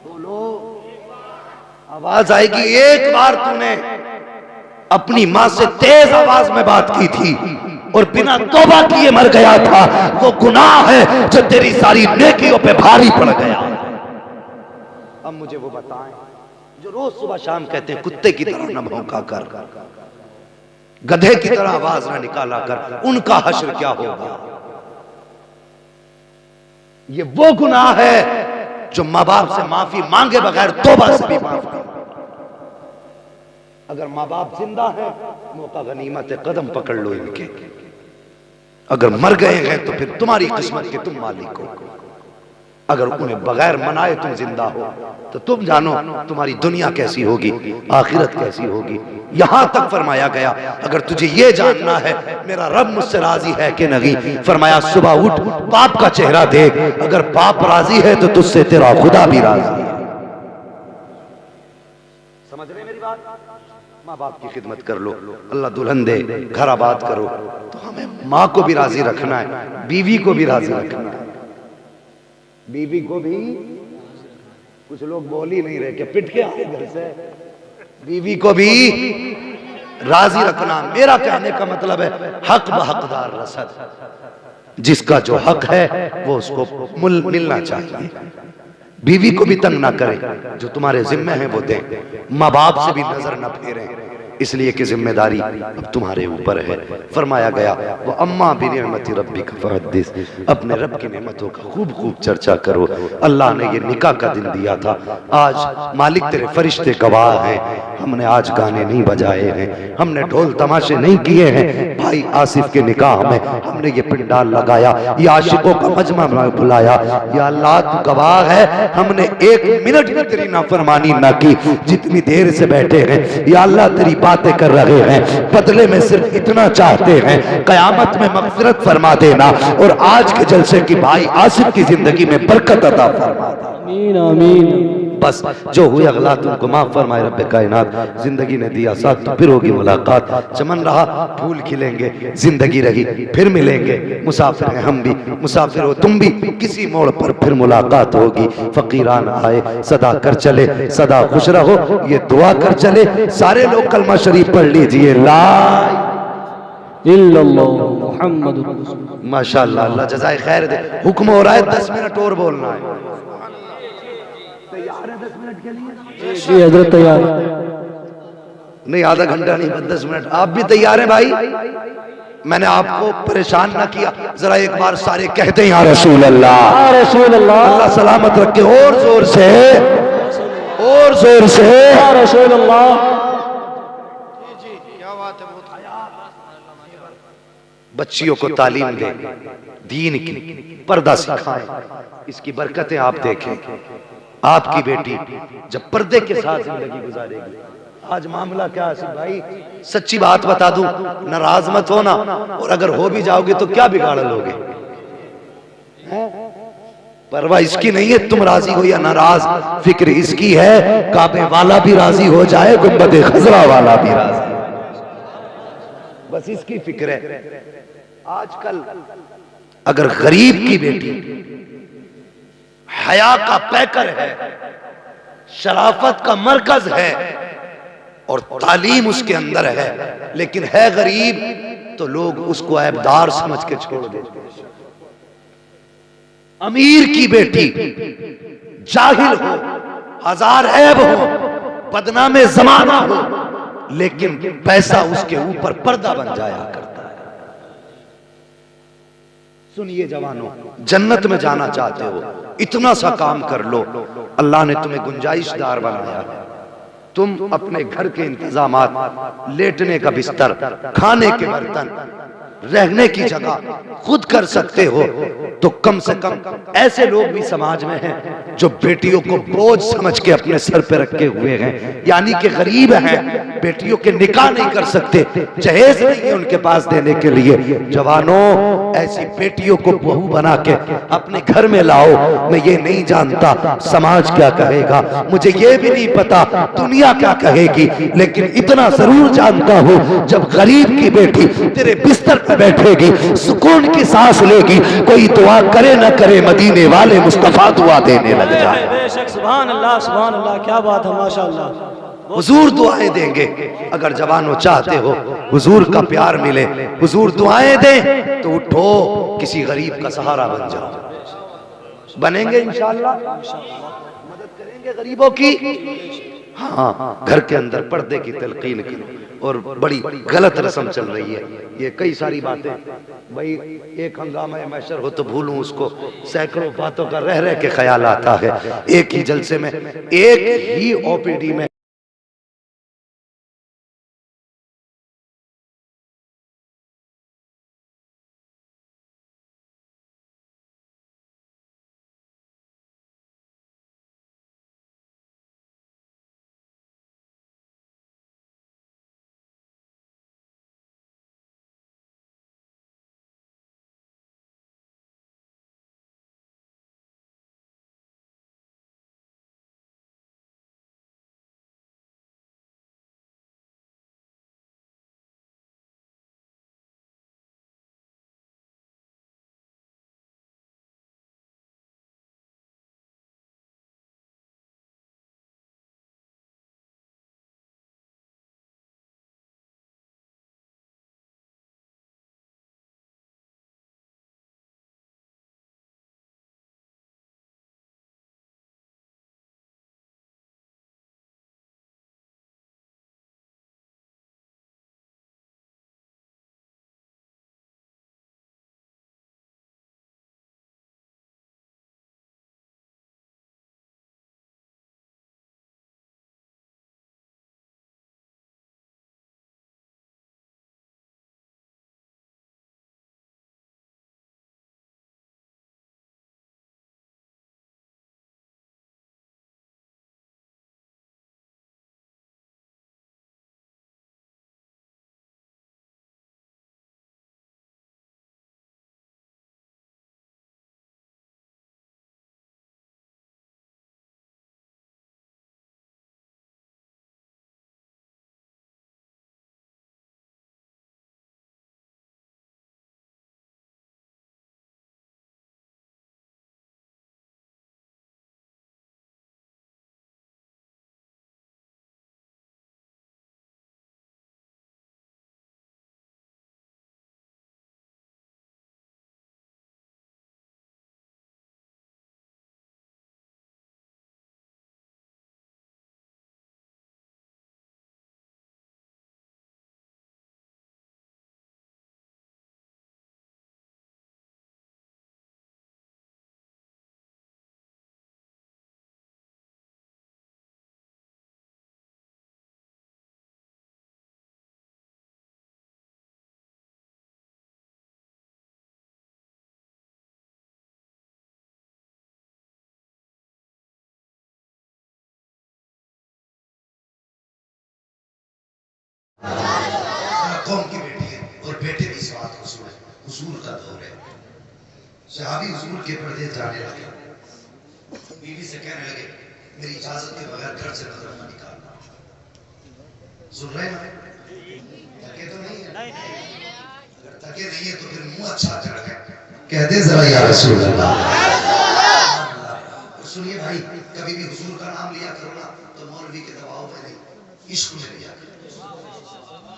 बोलो? आवाज आएगी, एक बार तूने अपनी मां से तेज आवाज में बात की थी और बिना तौबा किए मर गया था। वो गुनाह है जो तेरी सारी नेकियों पे भारी पड़ गया। अब मुझे वो बताएं जो रोज सुबह शाम कहते हैं कुत्ते की तरह न भौंका कर, गधे की तरह आवाज ना निकाला कर, उनका हश्र क्या होगा। ये वो गुनाह है जो माँ बाप से माफी मांगे बगैर तौबा से भी माफ नहीं। अगर माँ बाप जिंदा है मौका गनीमत है, कदम पकड़ लो इनके। अगर मर गए हैं तो फिर तुम्हारी किस्मत के तुम मालिक हो। अगर उन्हें बगैर मनाए तुम जिंदा हो तो तुम जानो तुम्हारी दुनिया कैसी होगी, आखिरत कैसी होगी। यहां तक फरमाया गया अगर तुझे ये जानना है मेरा रब मुझसे राजी है कि नहीं, फरमाया सुबह उठ बाप का चेहरा देख, अगर बाप राजी है तो तुझसे तेरा खुदा भी राजी है। समझ रहे मेरी बात? माँ बाप की खिदमत कर लो, अल्लाह दुल्हन दे, घर आबाद करो, तो हमें माँ को भी राजी रखना है, बीवी को भी राजी रखना है। बीवी को भी, कुछ लोग बोल ही नहीं रहे कि पिट के आए घर से, बीवी को भी राजी रखना। मेरा कहने का मतलब है हक ब हकदार रसद, जिसका जो हक है वो उसको मिलना चाहिए। बीवी को भी तंग ना करे, जो तुम्हारे जिम्मे है वो दें। माँ बाप से भी नजर न फेरें, इसलिए कि जिम्मेदारी अब तुम्हारे ऊपर है। फरमाया गया वो अम्मा बिनिअमति रब्बिक फहद्दिस, अपने रब की नेमतों का खूब खूब चर्चा करो। अल्लाह ने ये निकाह का दिन दिया था, आज मालिक तेरे फरिश्ते गवाह हैं। हमने आज गाने नहीं बजाए हैं, हमने ढोल तमाशे नहीं किए हैं। भाई आसिफ के निकाह में हमने ये पिंडाल लगाया, ये आशिकों का मजमा बुलाया। या अल्लाह तू गवाह है, हमने एक मिनट में तेरी नाफरमानी ना की जितनी देर से बैठे हैं। या अल्लाह तेरी बातें कर रहे हैं, बदले में सिर्फ इतना चाहते हैं कयामत में मगफिरत फरमा देना और आज के जलसे की भाई आसिफ की जिंदगी में बरकत अता फरमा देना। आमीन आमीन। बस जो हुए अगलात उनको माफ फरमाए रब्बे कायनात। जिंदगी ने दिया साथ तो फिर होगी मुलाकात, चमन रहा फूल खिलेंगे, जिंदगी रही फिर मिलेंगे। मुसाफिर हैं हम भी, मुसाफिर हो तुम भी, किसी मोड़ पर फिर मुलाकात होगी। फकीरान आए सदा कर चले, सदा खुश रहो ये दुआ कर चले। सारे लोग कलमा शरीफ पढ़ लीजिए, ला इल्लल्लाह मुहम्मदुर रसूलुल्लाह। माशाअल्लाह, अल्लाह जज़ाए खैर दे। हुक्म हो रहा है 10 मिनट और बोलना है। तैयार है 10 मिनट के लिए? जी हजरत तैयार। नहीं आधा घंटा नहीं, 10 मिनट। आप भी तैयार हैं भाई? मैंने आपको परेशान ना किया, जरा एक बार सारे कहते हैं या रसूल अल्लाह, या रसूल अल्लाह, अल्लाह सलामत रखे। और जोर से, और जोर से, या रसूल अल्लाह। बच्चियों को तालीम दें दीन की, पर्दा सिखाएं, इसकी बरकतें आप देखें। आपकी बेटी जब पर्दे के साथ जिंदगी गुजारेगी। आज मामला क्या है भाई, सच्ची बात बता दूं, नाराज मत होना, और अगर हो भी जाओगे तो क्या बिगाड़ लोगे? परवाह इसकी नहीं है तुम राजी हो या नाराज, फिक्र इसकी है काबे वाला भी राजी हो जाए, गुंबद खजरा वाला भी राजी, बस इसकी फिक्र है। आजकल अगर गरीब की बेटी हया का पैकर है, शराफत का मरकज है और तालीम उसके अंदर है, लेकिन है गरीब, तो लोग उसको ऐबदार समझ के छोड़ देते हैं। अमीर की बेटी जाहिल हो, हजार ऐब हो, बदनामे जमाना हो, लेकिन पैसा उसके ऊपर पर्दा बन जाया करता है। सुनिए जवानों, जन्नत में जाना चाहते हो, इतना सा काम कर लो, अल्लाह ने तुम्हें गुंजाइशदार बनाया है। तुम अपने घर के इंतजामात, लेटने का बिस्तर, खाने के बर्तन, रहने की जगह खुद कर सकते हो, तो कम से कम ऐसे लोग भी समाज में हैं जो बेटियों को बोझ समझ के अपने सर पे रखे हुए हैं, यानी कि गरीब हैं, बेटियों के निकाह नहीं कर सकते, जहेज नहीं है उनके पास देने के लिए। जवानों, ऐसी बेटियों को बहू बना के अपने घर में लाओ। मैं ये नहीं जानता समाज क्या कहेगा, मुझे ये भी नहीं पता दुनिया क्या कहेगी, लेकिन इतना जरूर जानता हूं, जब गरीब की बेटी तेरे बिस्तर पे बैठेगी, सुकून की सांस लेगी, कोई दुआ करे ना करे, मदीने वाले मुस्तफा दुआ देने लग जाए। बेशक, सुभान अल्लाह, सुभान अल्लाह, क्या बात है, माशाअल्लाह। हुजूर दुआएं देंगे। अगर जवानों चाहते हो हुजूर का प्यार मिले, हुजूर दुआएं दें, तो उठो, किसी गरीब का सहारा बन जाओ। बनेंगे इंशाअल्लाह, मदद करेंगे गरीबों की। हाँ, घर के अंदर पर्दे की तलकीन करो। और बड़ी गलत रस्म चल रही है ये, कई सारी बातें भाई, एक हंगामा मैशर हो तो भूलूं उसको, सैकड़ों बातों का रह रह के ख्याल आता है। एक ही जलसे में, एक ही ओपीडी में कौम की बेटी है और बेटे भी इस बात को सुने। हुजूर का दौर है, सहाबी हुजूर के पर्दे जाने लगे, बीवी से कहने लगे मेरी इजाजत के बगैर घर से नजर न निकालना। सुन रहे हैं? थके तो नहीं है? अगर थके नहीं है तो फिर मुंह अच्छा कर रखे, कह दे जरा या रसूल अल्लाह। सुनिए भाई, कभी भी हुजूर का नाम लिया करो ना तो मौलवी के दबाव में नहीं, इश्क में लिया करो।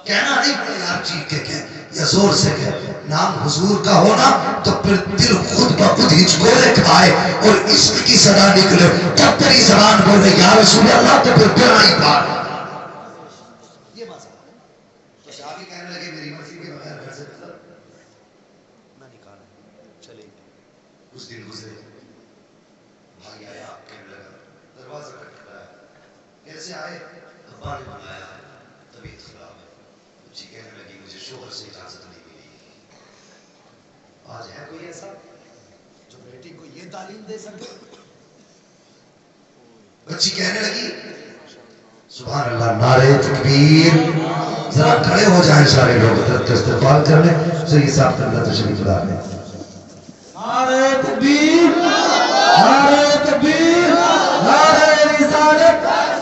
कहना नहीं पड़े यार, चीख के कह या जोर से कह, नाम हुजूर का होना तो फिर दिल खुद ब खुद हिचकोले खाए और इश्क की सदा निकले। जब तेरी जबान बोले या रसूल अल्लाह तो फिर बिना ही पार। ये मसला तो साहबी कहने लगे मेरी मर्जी के बगैर घर से नजर ना निकालना। चले कुछ दिन गुजरे, भाई आया, कहने लगा दरवाजा खटखटाया, कैसे आए? अब्बा ने बुलाया, तबीयत खराब है। बच्ची कहने लगी मुझे शोहर से इजाजत नहीं मिली। आज है कोई ऐसा जो बेटी को ये तालीम दे सके? बच्ची कहने लगी सुभान अल्लाह, नारे तकबीर। जरा खड़े हो जाएं सारे लोग, इस्तेगफार कर लें। सही साहब अल्लाह तशरीफ ला लें। नारे तकबीर, नारे तकबीर, नारे रिसालत,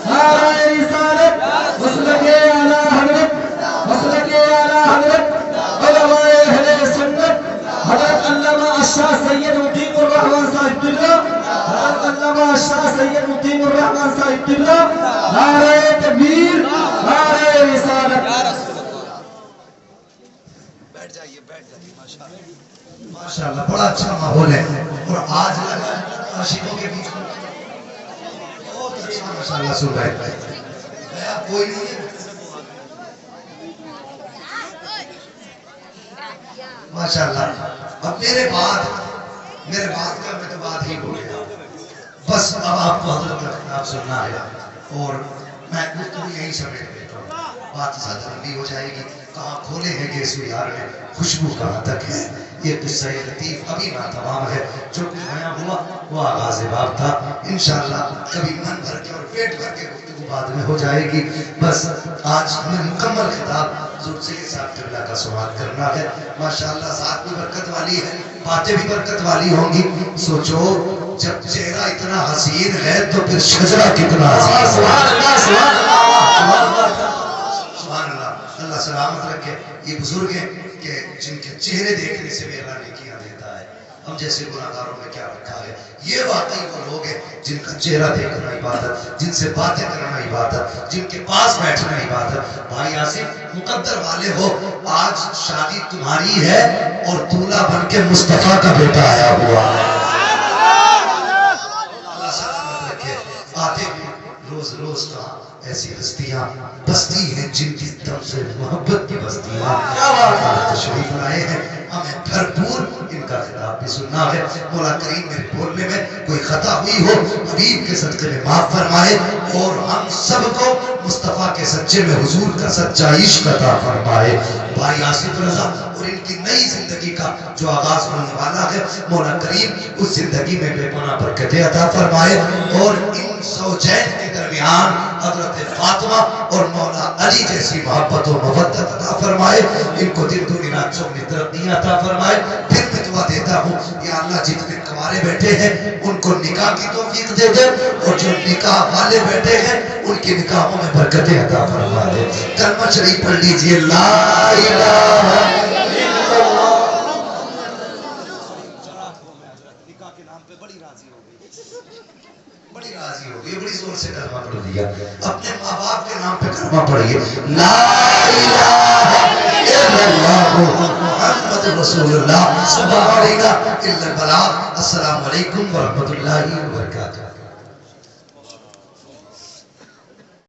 नारे रिसालत, मसलके आला हज़रत, मसलके आला हज़रत, उलमाए अहले सुन्नत, हज़रत अल्लामा अशाह सैयद मुतीकुर रहमान साहिब तिल्ला, हज़रत अल्लामा अशाह सैयद मुतीकुर रहमान साहिब तिल्ला, नारे तकबीर, नारे रिसालत। बैठ जाइए, बैठ जाइए। माशाल्लाह, माशाल्लाह, बड़ा अच्छा माहौल है और आज लगा आशिकों के बीच में बहुत अच्छा माशाल्लाह सुन रहे हैं। कोई नहीं है माशाल्लाह। अब मेरे बाद का मैं तो बात ही बोलेगा, बस अब आपको हज़रत का खिताब सुनना है और मैं गुफ्तगू यही समेट देता हूँ, बात ज़्यादा लंबी हो जाएगी। कहाँ खोले हैं गेस यार में, खुशबू कहाँ तक है। ये किस्सा लतीफ अभी ना तमाम है, जो कुछ बयां हुआ वो आगाज़ बाब था। इंशाअल्लाह कभी मन भर के और पेट भर के गुफ्तगू बाद में हो जाएगी। बस आज हमें मुकम्मल खिताब हुज़ूर सैयद साहब क़िबला का समाअत करना है। माशाअल्लाह ज़ात भी बरकत वाली है, बातें भी बरकत वाली होंगी। सोचो जब चेहरा इतना हसीन है तो फिर शजरा कितना हसीन। सुभान अल्लाह, सुभान अल्लाह, सुभान अल्लाह। अल्लाह सलामत रखे। ये बुजुर्ग हैं कि जिनके चेहरे देखने से मेरा नेकियां देता है। हम जैसे गुनाहगारों में क्या रखा है। ये वाकई वो लोग हैं जिनका चेहरा देखना इबादत, जिनसे बातें करना इबादत, जिनके पास बैठना इबादत। भाई आसिफ, मुकद्दर वाले हो, आज शादी तुम्हारी है और दूल्हा बन के मुस्तफा का बेटा आया हुआ है। अल्लाह सलामत रखे। आते भी रोज रोज कहाँ ऐसी हस्तियां बस्ती हैं जिनकी दम से मोहब्बत की बस्तियां तशरीफ लाए हैं। हमें भरपूर इनका खिताब भी सुनना है। मौला करीम मेरे बोलने में कोई खता हुई हो हबीब के सदक़े में माफ फरमाए और हम सबको मुस्तफ़ा के सच्चे में हुजूर का सच्चा इश्क अता फरमाए। भाई आसिफ रज़ा और इनकी नई जिंदगी का जो आगाज होने वाला है, मौला करीम उस जिंदगी में बेपनाह बरकतें अता फरमाए और इन ज़ौजैन के दरमियान हज़रत फातिमा और मौला अली जैसी मोहब्बत और मवद्दत अता फरमाए। इनको दिन दुनी रात चौगनी तरक्कियां अता फरमाए। फिर मैं दुआ देता हूँ या अल्लाह जितने कुंवारे बैठे हैं उनको निकाह की तौफीक दे दे और जो निकाह वाले बैठे हैं उनके निकाहों में बरकतें अता फरमा दे। कलमा शरीफ पढ़ लीजिए, ला इलाहा इल्लल्लाह। निकाह के नाम पे बड़ी राजी हो गई, बड़ी राजी हो गई, बड़ी जोर से कलमा पढ़ दिया। अपने माँ बाप के नाम पे कलमा पढ़िए, ला इलाहा इल्लल्लाह मुहम्मद रसूलुल्लाह सल्लल्लाहु अलैहि वसल्लम। अस्सलामु अलैकुम व रहमतुल्लाहि व बरकातुहू।